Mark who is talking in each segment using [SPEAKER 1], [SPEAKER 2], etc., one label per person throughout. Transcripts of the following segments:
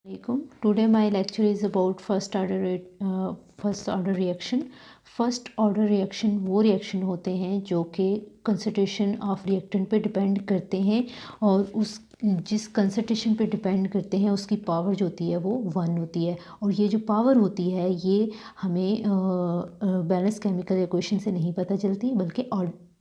[SPEAKER 1] Today my lecture is about first order reaction. First order reaction वो reaction होते हैं जो कि कंसंट्रेशन ऑफ रिएक्टेंट पे डिपेंड करते हैं और उस जिस कंसंट्रेशन पे डिपेंड करते हैं उसकी पावर जो होती है वो 1 होती है। और ये जो पावर होती है ये हमें बैलेंस केमिकल इक्वेशन से नहीं पता चलती, बल्कि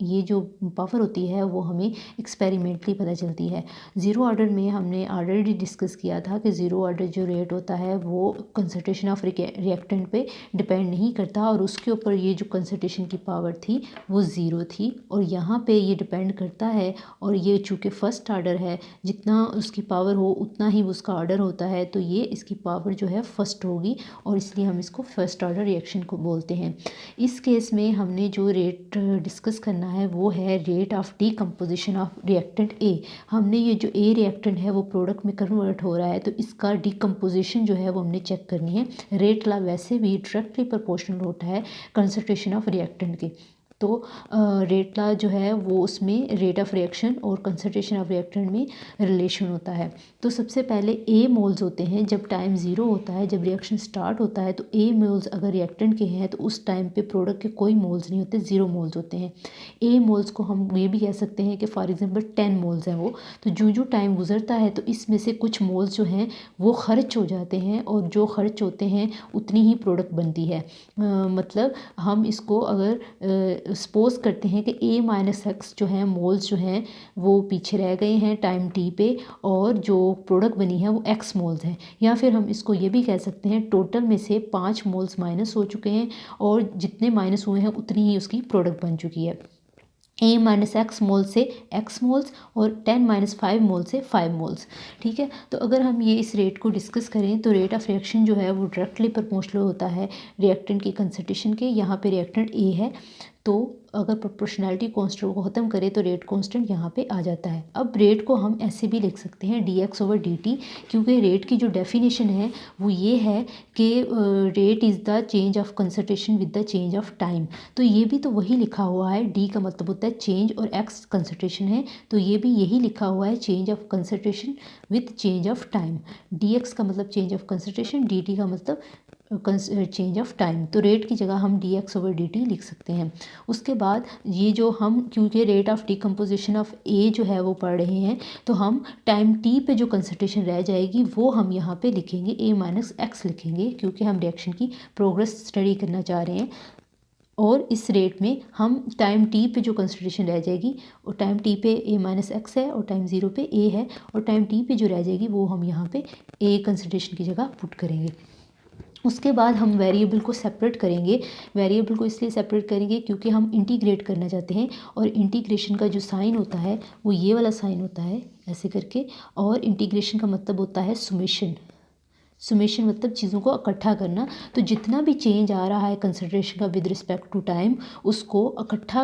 [SPEAKER 1] ये जो पावर होती है वो हमें एक्सपेरिमेंटली पता चलती है। ज़ीरो ऑर्डर में हमने ऑलरेडी डिस्कस किया था कि ज़ीरो ऑर्डर जो रेट होता है वो कंसंट्रेशन ऑफ रिएक्टेंट पे डिपेंड नहीं करता और उसके ऊपर ये जो कंसंट्रेशन की पावर थी वो ज़ीरो थी, और यहाँ पे ये डिपेंड करता है। और ये चूँकि फ़र्स्ट ऑर्डर है, जितना उसकी पावर हो उतना ही उसका ऑर्डर होता है, तो ये इसकी पावर जो है फर्स्ट होगी और इसलिए हम इसको फर्स्ट ऑर्डर रिएक्शन को बोलते हैं। इस केस में हमने जो रेट डिस्कस करना है वो है rate of decomposition of reactant A. हमने ये जो ए रिएक्टेंट है वो प्रोडक्ट में कन्वर्ट हो रहा है, तो इसका डीकम्पोजिशन जो है वो हमने चेक करनी है। रेट ला वैसे भी डायरेक्टली प्रोपोर्शनल होता है कंसंट्रेशन ऑफ रिएक्टेंट के। तो रेट ला जो है वो उसमें रेट ऑफ रिएक्शन और कंसंट्रेशन ऑफ रिएक्टेंट में रिलेशन होता है। तो सबसे पहले ए मोल्स होते हैं जब टाइम ज़ीरो होता है, जब रिएक्शन स्टार्ट होता है तो ए मोल्स अगर रिएक्टेंट के हैं तो उस टाइम पे प्रोडक्ट के कोई मोल्स नहीं होते, ज़ीरो मोल्स होते हैं। ए मोल्स को हम ये भी कह सकते हैं कि फॉर एग्जांपल 10 मोल्स हैं वो, तो जो टाइम गुजरता है तो इसमें से कुछ मोल्स जो हैं वो खर्च हो जाते हैं और जो खर्च होते हैं उतनी ही प्रोडक्ट बनती है। मतलब हम इसको अगर सपोज करते हैं कि ए माइनस एक्स जो है मोल्स जो हैं वो पीछे रह गए हैं टाइम टी पे और जो प्रोडक्ट बनी है वो एक्स मोल्स हैं, या फिर हम इसको ये भी कह सकते हैं टोटल में से 5 मोल्स माइनस हो चुके हैं और जितने माइनस हुए हैं उतनी ही उसकी प्रोडक्ट बन चुकी है। ए माइनस एक्स मोल से एक्स मोल्स और 10 माइनस 5 मोल से 5 मोल्स। ठीक है, तो अगर हम ये इस रेट को डिस्कस करें तो रेट ऑफ रिएक्शन जो है वो डायरेक्टली प्रोपोर्शनल होता है रिएक्टेंट की कंसंट्रेशन के। यहाँ पे रिएक्टेंट ए है, तो अगर प्रोपोर्शनैलिटी कांस्टेंट को ख़त्म करें तो रेट कांस्टेंट यहाँ पे आ जाता है। अब रेट को हम ऐसे भी लिख सकते हैं dx ओवर dt, क्योंकि रेट की जो डेफिनेशन है वो ये है कि rate is the change of concentration with the change of time. तो ये भी तो वही लिखा हुआ है, d का मतलब होता है चेंज और x कंसंट्रेशन है, तो ये भी यही लिखा हुआ है change of concentration with change of time. dx का मतलब चेंज ऑफ कंसंट्रेशन, dt का मतलब चेंज ऑफ टाइम। तो रेट की जगह हम dx ओवर dt लिख सकते हैं। उसके बाद ये जो हम क्योंकि रेट ऑफ डिकम्पोजिशन ऑफ ए जो है वो पढ़ रहे हैं, तो हम टाइम टी पे जो कंसंट्रेशन रह जाएगी वो हम यहाँ पे लिखेंगे ए माइनस एक्स लिखेंगे, क्योंकि हम रिएक्शन की प्रोग्रेस स्टडी करना चाह रहे हैं। और इस रेट में हम टाइम टी पे जो कंसंट्रेशन रह जाएगी, और टाइम टी पे ए माइनस एक्स है और टाइम ज़ीरो पे ए है, और टाइम टी पे जो रह जाएगी वो हम यहाँ पे ए कंसंट्रेशन की जगह पुट करेंगे। उसके बाद हम वेरिएबल को सेपरेट करेंगे। वेरिएबल को इसलिए सेपरेट करेंगे क्योंकि हम इंटीग्रेट करना चाहते हैं, और इंटीग्रेशन का जो साइन होता है वो ये वाला साइन होता है ऐसे करके, और इंटीग्रेशन का मतलब होता है सुमेशन। सुमेशन मतलब चीज़ों को इकट्ठा करना। तो जितना भी चेंज आ रहा है कंसंट्रेशन का विद रिस्पेक्ट टू टाइम, उसको इकट्ठा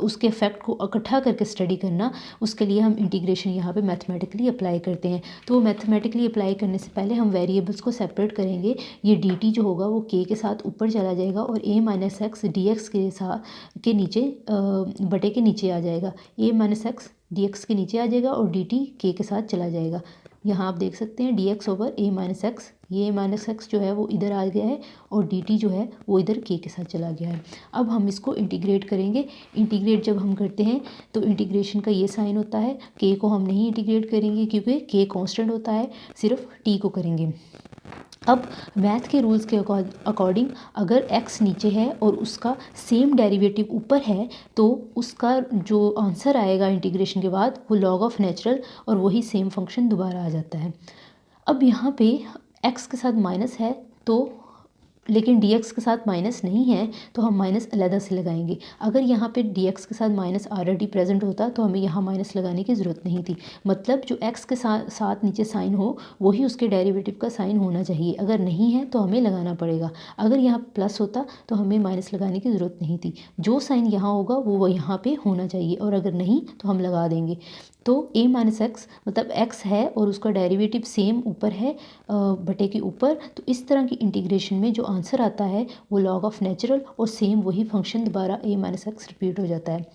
[SPEAKER 1] उसके इफेक्ट को इकट्ठा करके स्टडी करना, उसके लिए हम इंटीग्रेशन यहाँ पे मैथमेटिकली अप्लाई करते हैं। तो मैथमेटिकली अप्लाई करने से पहले हम वेरिएबल्स को सेपरेट करेंगे। ये dt जो होगा वो k के साथ ऊपर चला जाएगा और a माइनस एक्स dx के साथ के नीचे बटे के नीचे आ जाएगा। a माइनस एक्स dx के नीचे आ जाएगा और dt k के साथ चला जाएगा। यहाँ आप देख सकते हैं dx over a minus x, ये माइनस एक्स जो है वो इधर आ गया है और dt जो है वो इधर k के साथ चला गया है। अब हम इसको इंटीग्रेट करेंगे। इंटीग्रेट जब हम करते हैं तो इंटीग्रेशन का ये साइन होता है। k को हम नहीं इंटीग्रेट करेंगे क्योंकि k कांस्टेंट होता है, सिर्फ t को करेंगे। अब मैथ के रूल्स के अकॉर्डिंग अगर x नीचे है और उसका सेम डेरिवेटिव ऊपर है तो उसका जो आंसर आएगा इंटीग्रेशन के बाद वो लॉग ऑफ नेचुरल, और वही सेम फंक्शन दोबारा आ जाता है। अब यहाँ पे x के साथ माइनस है तो, लेकिन dx के साथ माइनस नहीं है तो हम माइनस अलग से लगाएंगे। अगर यहाँ पे dx के साथ माइनस ऑलरेडी प्रेजेंट होता तो हमें यहाँ माइनस लगाने की ज़रूरत नहीं थी। मतलब जो x के साथ नीचे साइन हो वही उसके डेरिवेटिव का साइन होना चाहिए, अगर नहीं है तो हमें लगाना पड़ेगा। अगर यहाँ प्लस होता तो हमें माइनस लगाने की ज़रूरत नहीं थी। जो साइन यहाँ होगा वो यहाँ पे होना चाहिए, और अगर नहीं तो हम लगा देंगे। तो a माइनस एक्स मतलब x है और उसका डेरिवेटिव सेम ऊपर है बटे के ऊपर, तो इस तरह की इंटीग्रेशन में जो आंसर आता है वो लॉग ऑफ नेचुरल और सेम वही फंक्शन दोबारा a माइनस एक्स रिपीट हो जाता है।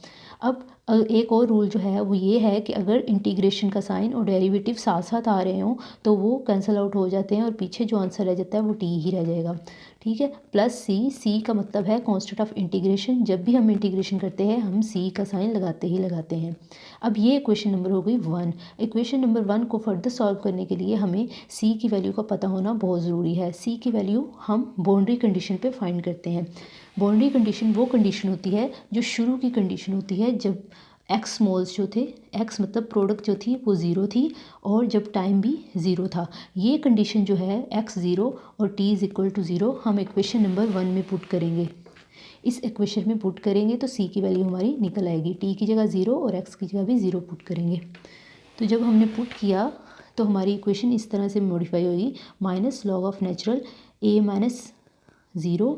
[SPEAKER 1] अब एक और रूल जो है वो ये है कि अगर इंटीग्रेशन का साइन और डेरिवेटिव साथ साथ आ रहे हों तो वो कैंसिल आउट हो जाते हैं और पीछे जो आंसर रह जाता है वो टी ही रह जाएगा। ठीक है, प्लस सी का मतलब है कांस्टेंट ऑफ इंटीग्रेशन। जब भी हम इंटीग्रेशन करते हैं हम सी का साइन लगाते ही लगाते हैं। अब ये इक्वेशन नंबर हो गई 1। इक्वेशन नंबर 1 को फर्दर सॉल्व करने के लिए हमें सी की वैल्यू का पता होना बहुत ज़रूरी है। सी की वैल्यू हम बाउंड्री कंडीशन पे फाइंड करते हैं। बाउंड्री कंडीशन वो कंडीशन होती है जो शुरू की कंडीशन होती है जब एक्स मोल्स जो थे, एक्स मतलब प्रोडक्ट जो थी वो ज़ीरो थी और जब टाइम भी ज़ीरो था। ये कंडीशन जो है एक्स ज़ीरो और t is equal to zero हम इक्वेशन नंबर 1 में पुट करेंगे। इस इक्वेशन में पुट करेंगे तो सी की वैल्यू हमारी निकल आएगी। टी की जगह ज़ीरो और एक्स की जगह भी ज़ीरो पुट करेंगे। तो जब हमने पुट किया तो हमारी इक्वेशन इस तरह से मॉडिफाई होगी, minus log of natural a minus zero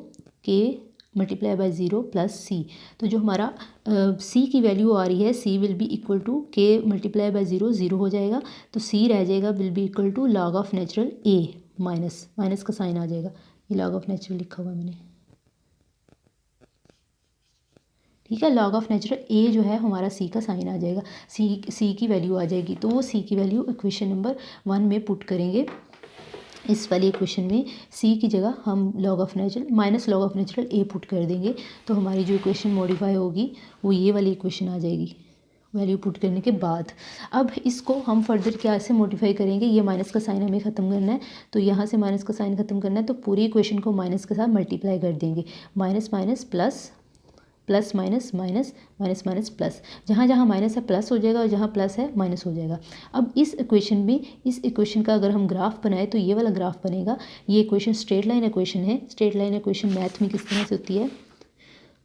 [SPEAKER 1] k multiply by zero plus C. तो जो हमारा सी की वैल्यू आ रही है C will be equal to k multiply by zero, zero हो जाएगा तो सी रह जाएगा will be equal to log of natural a minus, minus का साइन आ जाएगा, ये लॉग ऑफ नेचुरल लिखा हुआ है मैंने। ठीक है, लॉग ऑफ नेचुरल ए जो है हमारा सी का साइन आ जाएगा, सी की वैल्यू आ जाएगी। तो वो सी की वैल्यू इक्वेशन नंबर 1 में पुट करेंगे। इस वाली इक्वेशन में सी की जगह हम log of natural minus log of natural A put कर देंगे तो हमारी जो इक्वेशन मॉडिफाई होगी वो ये वाली इक्वेशन आ जाएगी वैल्यू पुट करने के बाद। अब इसको हम फर्दर क्या से मॉडिफाई करेंगे, ये माइनस का साइन हमें ख़त्म करना है तो यहाँ से माइनस का साइन ख़त्म करना है तो पूरी इक्वेशन को माइनस के साथ मल्टीप्लाई कर देंगे। Minus minus plus, plus minus minus, minus minus plus, जहाँ जहाँ माइनस है प्लस हो जाएगा और जहाँ प्लस है माइनस हो जाएगा। अब इस इक्वेशन में, इस इक्वेशन का अगर हम ग्राफ बनाए तो ये वाला ग्राफ बनेगा। ये इक्वेशन स्ट्रेट लाइन इक्वेशन है। स्ट्रेट लाइन इक्वेशन मैथ में किस तरह से होती है,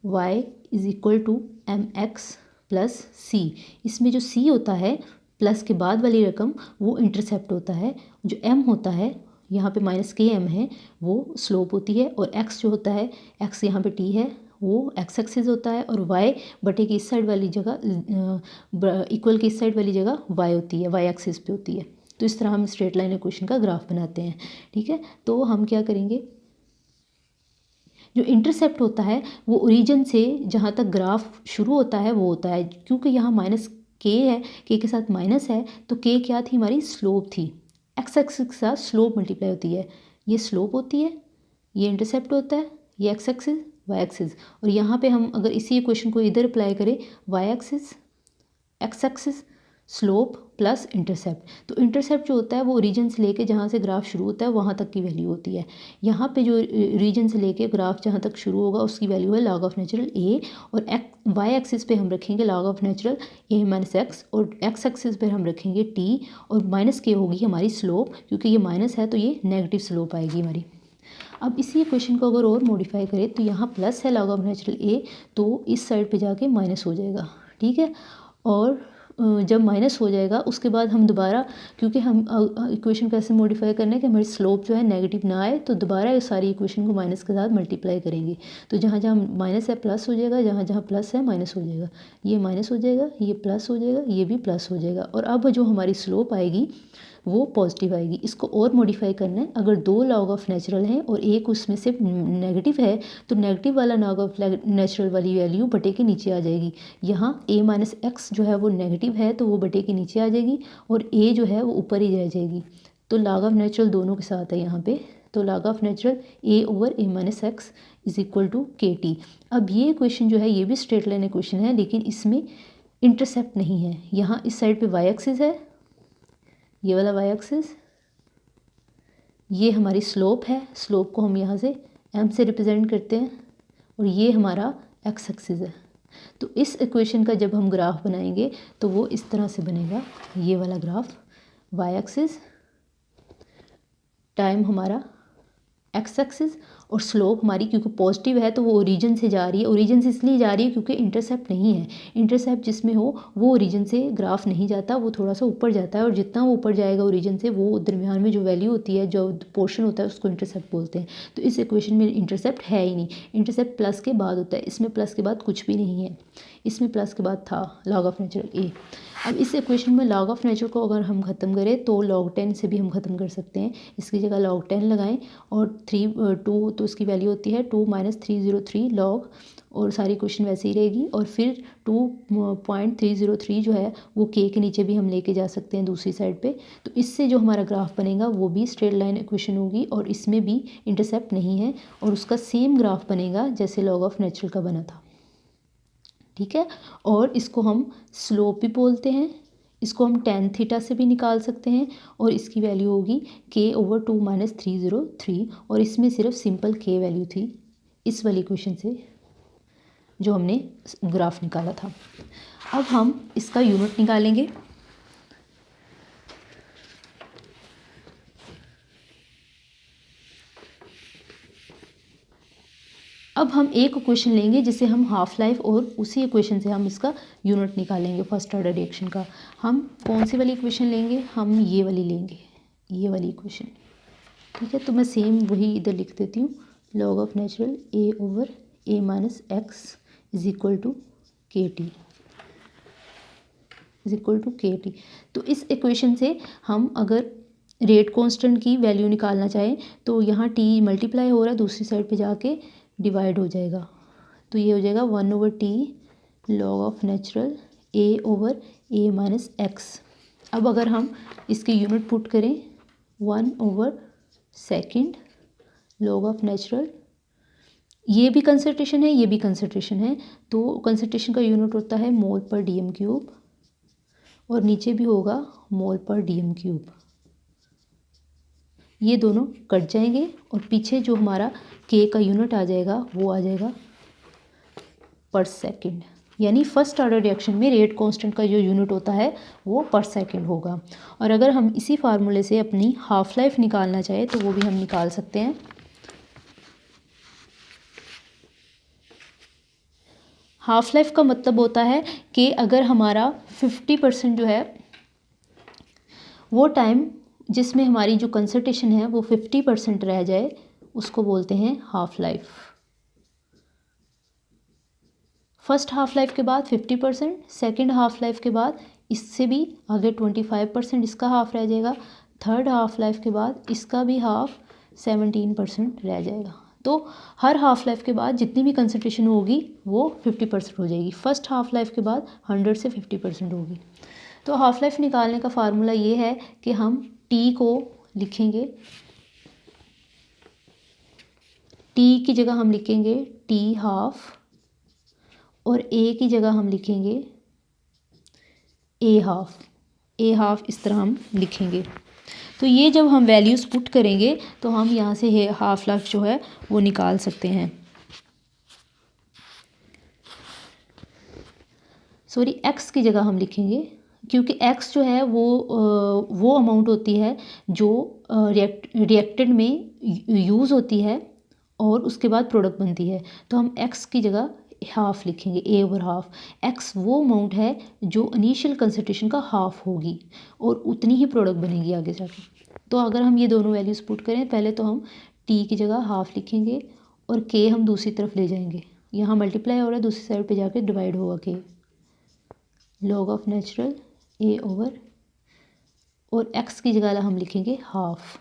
[SPEAKER 1] y is equal to m x plus c. इसमें जो c होता है प्लस के बाद वाली रकम वो इंटरसेप्ट होता है, जो m होता है यहाँ पे माइनस के एम है वो स्लोप होती है और x जो होता है, x यहाँ पे t है वो एक्स एक्सिस होता है और y बटे की इस साइड वाली जगह इक्वल की इस साइड वाली जगह y होती है, y एक्सिस पे होती है। तो इस तरह हम स्ट्रेट लाइन इक्वेशन का ग्राफ बनाते हैं। ठीक है, तो हम क्या करेंगे, जो इंटरसेप्ट होता है वो ओरिजिन से जहाँ तक ग्राफ शुरू होता है वो होता है, क्योंकि यहाँ माइनस के है, के के साथ माइनस है तो के क्या थी हमारी स्लोप थी, एक्स एक्सिस के साथ स्लोप मल्टीप्लाई होती है, ये स्लोप होती है, ये इंटरसेप्ट होता है, ये एक्स एक्सिस वाई एक्सिस। और यहाँ पे हम अगर इसी इक्वेशन को इधर अप्लाई करें, y axis x axis slope plus intercept, तो इंटरसेप्ट जो होता है वो रीजन से लेके जहाँ से ग्राफ शुरू होता है वहाँ तक की वैल्यू होती है। यहाँ पे जो रीजन से लेके ग्राफ जहाँ तक शुरू होगा उसकी वैल्यू है लॉग ऑफ नेचुरल ए और वाई एक्सिस पे हम रखेंगे log of natural a minus x और एक्स एक्सिस पे हम रखेंगे टी और माइनस के होगी हमारी स्लोप, क्योंकि ये माइनस है तो ये नेगेटिव स्लोप आएगी हमारी। अब इसी इक्वेशन को अगर और मॉडिफाई करें तो यहाँ प्लस है लॉग ऑफ नेचुरल ए तो इस साइड पे जाके माइनस हो जाएगा। ठीक है, और जब माइनस हो जाएगा उसके बाद हम दोबारा, क्योंकि हम इक्वेशन कैसे मॉडिफाई करना है कि हमारी स्लोप जो है नेगेटिव ना आए, तो दोबारा इस सारी इक्वेशन को माइनस के साथ मल्टीप्लाई करेंगे। तो जहाँ जहाँ माइनस है प्लस हो जाएगा, जहाँ जहाँ प्लस है माइनस हो जाएगा, ये माइनस हो जाएगा, ये प्लस हो जाएगा, ये भी प्लस हो जाएगा। और अब जो हमारी स्लोप आएगी वो पॉजिटिव आएगी। इसको और मॉडिफाई करना है, अगर दो लॉग ऑफ नेचुरल हैं और एक उसमें से नेगेटिव है तो नेगेटिव वाला लॉग ऑफ नेचुरल वाली वैल्यू बटे के नीचे आ जाएगी। यहाँ a माइनस एक्स जो है वो नेगेटिव है तो वो बटे के नीचे आ जाएगी और a जो है वो ऊपर ही रह जाएगी। तो लॉग ऑफ नेचुरल दोनों के साथ है यहाँ पे, तो log of natural a over a minus x is equal to k t. अब ये इक्वेशन जो है ये भी स्ट्रेट लाइन इक्वेशन है लेकिन इसमें इंटरसेप्ट नहीं है। यहाँ इस साइड पे वाई एक्सिस है, ये वाला वाई एक्सिस, ये हमारी स्लोप है, स्लोप को हम यहाँ से एम से रिप्रेजेंट करते हैं और ये हमारा एक्स एक्सिस है। तो इस इक्वेशन का जब हम ग्राफ बनाएंगे तो वो इस तरह से बनेगा, ये वाला ग्राफ, वाई एक्सिस टाइम हमारा एक्स एक्सिस और स्लोप हमारी क्योंकि पॉजिटिव है तो वो ओरिजिन से जा रही है। ओरिजिन से इसलिए जा रही है क्योंकि इंटरसेप्ट नहीं है, इंटरसेप्ट जिसमें हो वो ओरिजिन से ग्राफ नहीं जाता, वो थोड़ा सा ऊपर जाता है और जितना वो ऊपर जाएगा ओरिजिन से वो दरमियान में जो वैल्यू होती है, जो पोर्शन होता है उसको इंटरसेप्ट बोलते हैं। तो इस इक्वेशन में इंटरसेप्ट है ही नहीं, इंटरसेप्ट प्लस के बाद होता है, इसमें प्लस के बाद कुछ भी नहीं है, इसमें प्लस के बाद था लॉग ऑफ नेचुरल ए। अब इस इक्वेशन में लॉग ऑफ नेचुरल को अगर हम ख़त्म करें तो log 10 से भी हम ख़त्म कर सकते हैं, इसकी जगह log 10 लगाएं और 3 2 तो उसकी वैल्यू होती है 2-303 लॉग, और सारी क्वेश्चन वैसे ही रहेगी। और फिर 2.303 जो है वो के नीचे भी हम लेके जा सकते हैं दूसरी साइड पे। तो इससे जो हमारा ग्राफ बनेगा वो भी स्ट्रेट लाइन इक्वेशन होगी, और इसमें भी इंटरसेप्ट नहीं है, और उसका सेम ग्राफ बनेगा जैसे लॉग ऑफ नेचुरल का बना था। ठीक है, और इसको हम स्लोप भी बोलते हैं, इसको हम tan थीटा से भी निकाल सकते हैं, और इसकी वैल्यू होगी k/2-303, और इसमें सिर्फ सिंपल k वैल्यू थी इस वाली इक्वेशन से जो हमने ग्राफ निकाला था। अब हम इसका यूनिट निकालेंगे। अब हम एक इक्वेशन लेंगे जिसे हम हाफ लाइफ, और उसी इक्वेशन से हम इसका यूनिट निकालेंगे फर्स्ट ऑर्डर रिएक्शन का। हम कौन सी वाली इक्वेशन लेंगे? हम ये वाली लेंगे, ये वाली इक्वेशन। ठीक है, तो मैं सेम वही इधर लिख देती हूँ, log of natural a/a-x is equal to kt, is equal to kt। तो इस इक्वेशन से हम अगर रेट कांस्टेंट की वैल्यू निकालना चाहें तो यहाँ t मल्टीप्लाई हो रहा है, दूसरी साइड पे जाके डिवाइड हो जाएगा, तो ये हो जाएगा 1/t log of natural a/a-x। अब अगर हम इसके यूनिट पुट करें 1/2 लॉग ऑफ नेचुरल, ये भी कंसंट्रेशन है, ये भी कंसंट्रेशन है, तो कंसंट्रेशन का यूनिट होता है मोल पर dm क्यूब, और नीचे भी होगा मोल पर dm क्यूब। ये दोनों कट जाएंगे, और पीछे जो हमारा k का यूनिट आ जाएगा वो आ जाएगा पर सेकंड, यानी फर्स्ट ऑर्डर रिएक्शन में रेट कांस्टेंट का जो यूनिट होता है वो पर सेकंड होगा। और अगर हम इसी फार्मूले से अपनी हाफ लाइफ निकालना चाहे तो वो भी हम निकाल सकते हैं। हाफ लाइफ का मतलब होता है कि अगर हमारा 50% जो है वो टाइम जिसमें हमारी जो कंसंट्रेशन है वो 50% रह जाए, उसको बोलते हैं half life. First half life के बाद 50%, सेकेंड हाफ लाइफ के बाद इससे भी आगे 25% इसका हाफ रह जाएगा, थर्ड हाफ लाइफ के बाद इसका भी हाफ 17% रह जाएगा। तो हर हाफ लाइफ के बाद जितनी भी कंसंट्रेशन होगी वो 50% हो जाएगी। फर्स्ट हाफ लाइफ के बाद 100 से 50% होगी। तो हाफ लाइफ निकालने का फार्मूला ये है कि हम टी को लिखेंगे, टी की जगह हम लिखेंगे टी हाफ, और ए की जगह हम लिखेंगे ए हाफ, ए हाफ इस तरह हम लिखेंगे। तो ये जब हम वैल्यूज़ पुट करेंगे तो हम यहाँ से हाफ लाइफ जो है वो निकाल सकते हैं। सॉरी, एक्स की जगह हम लिखेंगे, क्योंकि एक्स जो है वो अमाउंट होती है जो रिएक्टेंट में यूज़ होती है और उसके बाद प्रोडक्ट बनती है। तो हम एक्स की जगह हाफ लिखेंगे, a/हाफ। एक्स वो अमाउंट है जो इनिशियल कंसंट्रेशन का हाफ होगी, और उतनी ही प्रोडक्ट बनेगी आगे जाके। तो अगर हम ये दोनों वैल्यूज़ पुट करें, पहले तो हम टी की जगह हाफ लिखेंगे, और के हम दूसरी तरफ ले जाएंगे, यहाँ मल्टीप्लाई हो रहा है, दूसरी साइड पे जाके डिवाइड होगा के, लॉग ऑफ नेचुरल a/, और x की जगह हम लिखेंगे हाफ।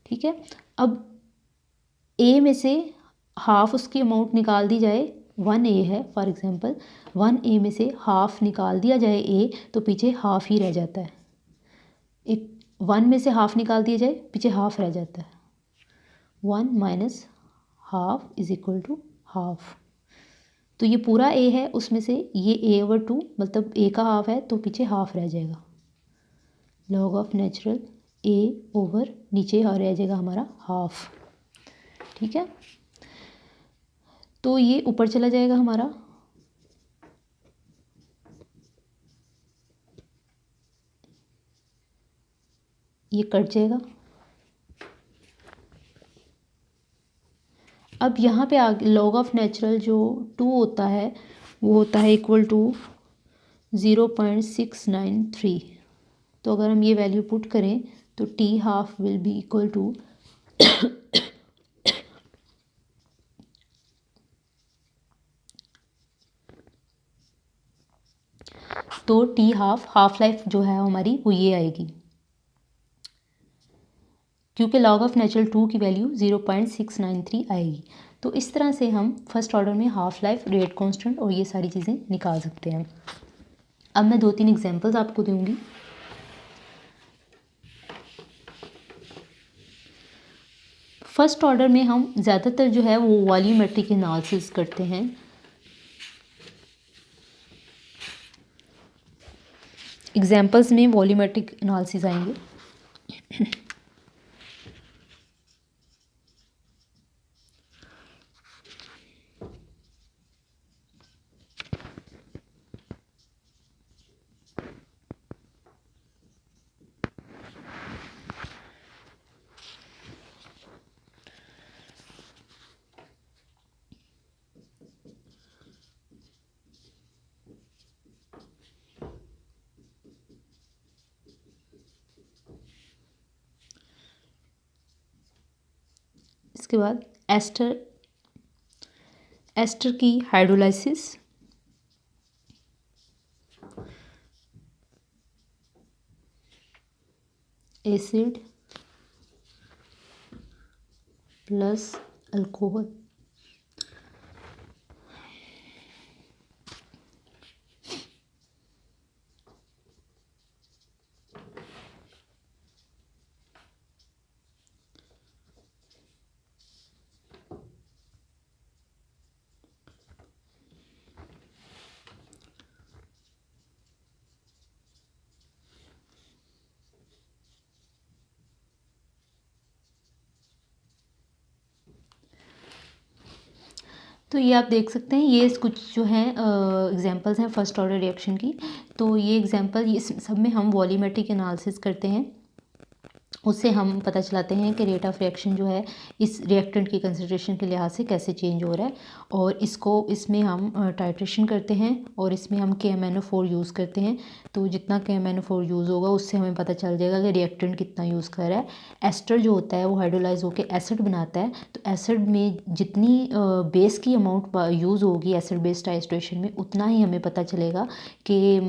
[SPEAKER 1] ठीक है, अब a में से हाफ उसकी अमाउंट निकाल दी जाए, 1a है फॉर एग्जांपल, 1a में से हाफ निकाल दिया जाए a, तो पीछे हाफ ही रह जाता है। एक 1 में से हाफ निकाल दिया जाए, पीछे हाफ रह जाता है, 1 minus half is equal to half. तो ये पूरा a है, उसमें से ये a/2 मतलब a का हाफ है, तो पीछे हाफ रह जाएगा, लॉग ऑफ नेचुरल a/, नीचे रह जाएगा हमारा हाफ। ठीक है, तो ये ऊपर चला जाएगा हमारा, ये कट जाएगा। अब यहाँ पे आगे लॉग ऑफ नेचुरल जो 2 होता है वो होता है इक्वल टू 0.693। तो अगर हम ये वैल्यू पुट करें तो t half will be equal to तो टी हाफ लाइफ जो है हमारी वो ये आएगी, क्योंकि log ऑफ नेचुरल 2 की वैल्यू 0.693 आएगी। तो इस तरह से हम फर्स्ट ऑर्डर में हाफ लाइफ, रेट कांस्टेंट और ये सारी चीज़ें निकाल सकते हैं। अब मैं 2-3 एग्जांपल्स आपको दूंगी। फर्स्ट ऑर्डर में हम ज़्यादातर जो है वो वॉल्यूमेट्रिक एनालिसिस करते हैं। एग्जांपल्स में वॉल्यूमेट्रिक एनालिसिस आएंगे। इसके बाद एस्टर की हाइड्रोलाइसिस, एसिड प्लस अल्कोहल, तो ये आप देख सकते हैं, ये कुछ जो हैं एग्जांपल्स हैं फर्स्ट ऑर्डर रिएक्शन की। तो ये एग्जांपल, इस सब में हम वॉल्यूमेट्रिक एनालिसिस करते हैं। उससे हम पता चलाते हैं कि रेट ऑफ रिएक्शन जो है इस रिएक्टेंट की कंसंट्रेशन के लिहाज से कैसे चेंज हो रहा है। और इसमें हम टाइट्रेशन करते हैं और इसमें हम KMnO4 यूज़ करते हैं। तो जितना KMnO4 यूज़ होगा उससे हमें पता चल जाएगा कि रिएक्टेंट कितना यूज़ कर रहा है। एस्टर जो होता है वो हाइड्रोलाइज होकर एसिड बनाता है। तो एसिड में जितनी बेस की अमाउंट यूज़ होगी एसिड बेस टाइट्रेशन में, उतना ही हमें पता चलेगा कि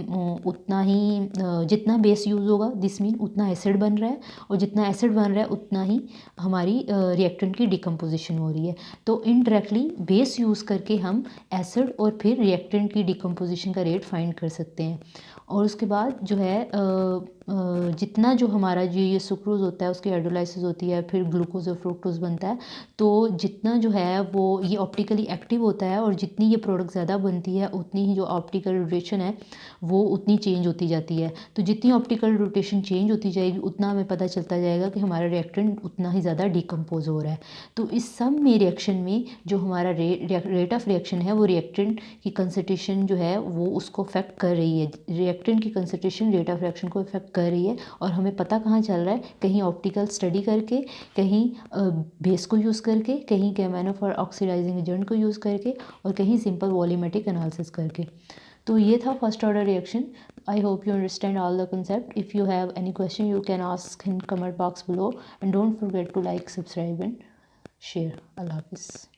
[SPEAKER 1] उतना ही जितना बेस यूज़ होगा दिस मीन उतना एसिड बन रहा है, और जितना एसिड बन रहा है उतना ही हमारी रिएक्टेंट की डिकम्पोजिशन हो रही है। तो इनडायरेक्टली बेस यूज़ करके हम एसिड और फिर रिएक्टेंट की डिकम्पोजिशन का रेट फाइंड कर सकते हैं। और उसके बाद जो है जितना जो हमारा जो ये सुक्रोज होता है उसकी हाइड्रोलाइसिस होती है, फिर ग्लूकोज और फ्रुक्टोज बनता है। तो जितना जो है वो ये ऑप्टिकली एक्टिव होता है, और जितनी ये प्रोडक्ट ज़्यादा बनती है उतनी ही जो ऑप्टिकल रोटेशन है वो उतनी चेंज होती जाती है। तो जितनी ऑप्टिकल रोटेशन चेंज होती जाएगी उतना हमें पता चलता जाएगा कि हमारा रिएक्टेंट उतना ही ज़्यादा डिकम्पोज हो रहा है। तो इस सब में रिएक्शन में जो हमारा रेट ऑफ रिएक्शन है वो रिएक्टेंट की कंसंट्रेशन जो है वो उसको अफेक्ट कर रही है। रिएक्टेंट की कंसंट्रेशन रेट ऑफ रिएक्शन को अफेक्ट कर रही है। और हमें पता कहाँ चल रहा है, कहीं ऑप्टिकल स्टडी करके, कहीं बेस को यूज़ करके, कहीं KMnO4 ऑक्सीडाइजिंग एजेंट को यूज़ करके, और कहीं सिंपल वॉल्यूमेट्रिक एनालिसिस करके। तो ये था first order reaction. I hope you understand all the concept. If you have any question, you can ask in comment box below, and don't forget to like, subscribe and share. Allah Hafiz.